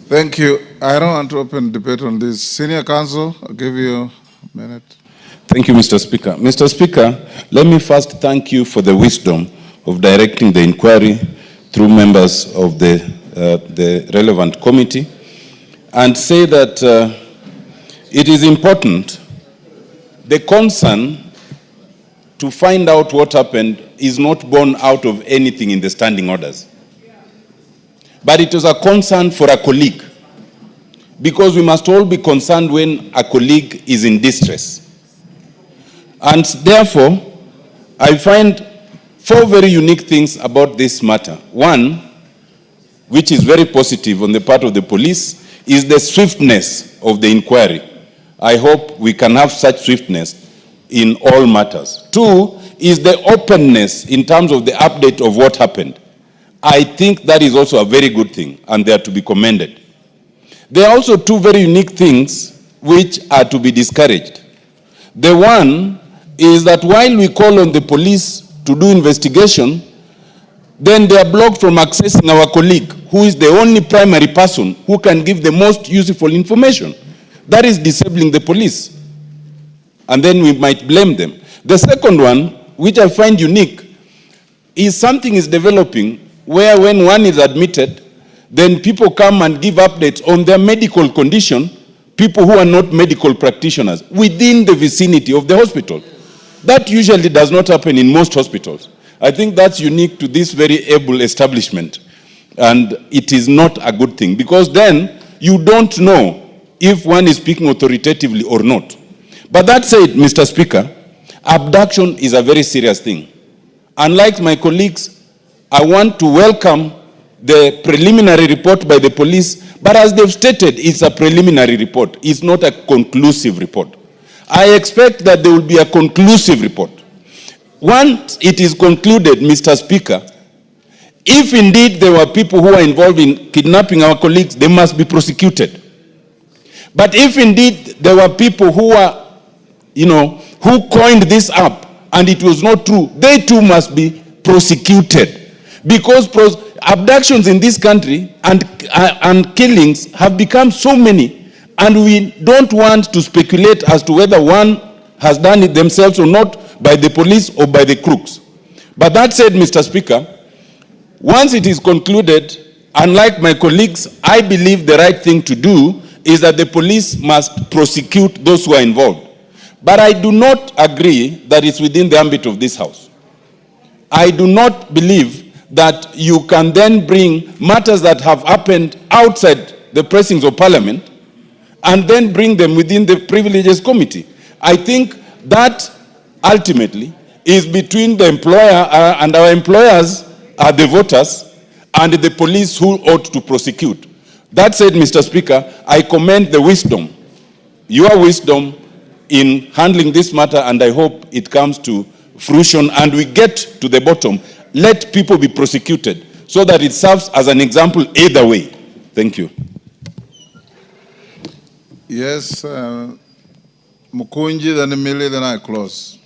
Thank you. I don't want to open debate on this. Senior counsel, I'll give you a minute. Thank you, Mr. Speaker. Mr. Speaker, let me first thank you for the wisdom of directing the inquiry through members of the relevant committee, and say that it is important. The concern to find out what happened is not born out of anything in the standing orders. But it was a concern for a colleague, because we must all be concerned when a colleague is in distress. And therefore, I find 4 very unique things about this matter. One, which is very positive on the part of the police, is the swiftness of the inquiry. I hope we can have such swiftness in all matters. 2 is the openness in terms of the update of what happened. I think that is also a very good thing, and they are to be commended. There are also 2 very unique things which are to be discouraged. The one is that while we call on the police to do investigation, then they are blocked from accessing our colleague, who is the only primary person who can give the most useful information. That is disabling the police. And then we might blame them. The second one, which I find unique, is something is developing where when one is admitted, then people come and give updates on their medical condition, people who are not medical practitioners, within the vicinity of the hospital. That usually does not happen in most hospitals. I think that's unique to this very able establishment. And it is not a good thing, because then you don't know if one is speaking authoritatively or not. But that said, Mr. Speaker, abduction is a very serious thing. Unlike my colleagues, I want to welcome the preliminary report by the police, but as they've stated, it's a preliminary report. It's not a conclusive report. I expect that there will be a conclusive report. Once it is concluded, Mr. Speaker, if indeed there were people who are involved in kidnapping our colleagues, they must be prosecuted. But if indeed there were people who are, who coined this up and it was not true, they too must be prosecuted. Because abductions in this country and killings have become so many, and we don't want to speculate as to whether one has done it themselves or not, by the police or by the crooks. But that said, Mr. Speaker, once it is concluded, unlike my colleagues, I believe the right thing to do is that the police must prosecute those who are involved. But I do not agree that it's within the ambit of this House. I do not believe that you can then bring matters that have happened outside the precincts of Parliament and then bring them within the Privileges Committee. I think that ultimately is between the employer and our employers are the voters and the police who ought to prosecute. That said, Mr. Speaker, I commend the wisdom, your wisdom in handling this matter, and I hope it comes to fruition and we get to the bottom. Let people be prosecuted so that it serves as an example either way. Thank you. Yes, Mukunji, then Emily, then I close.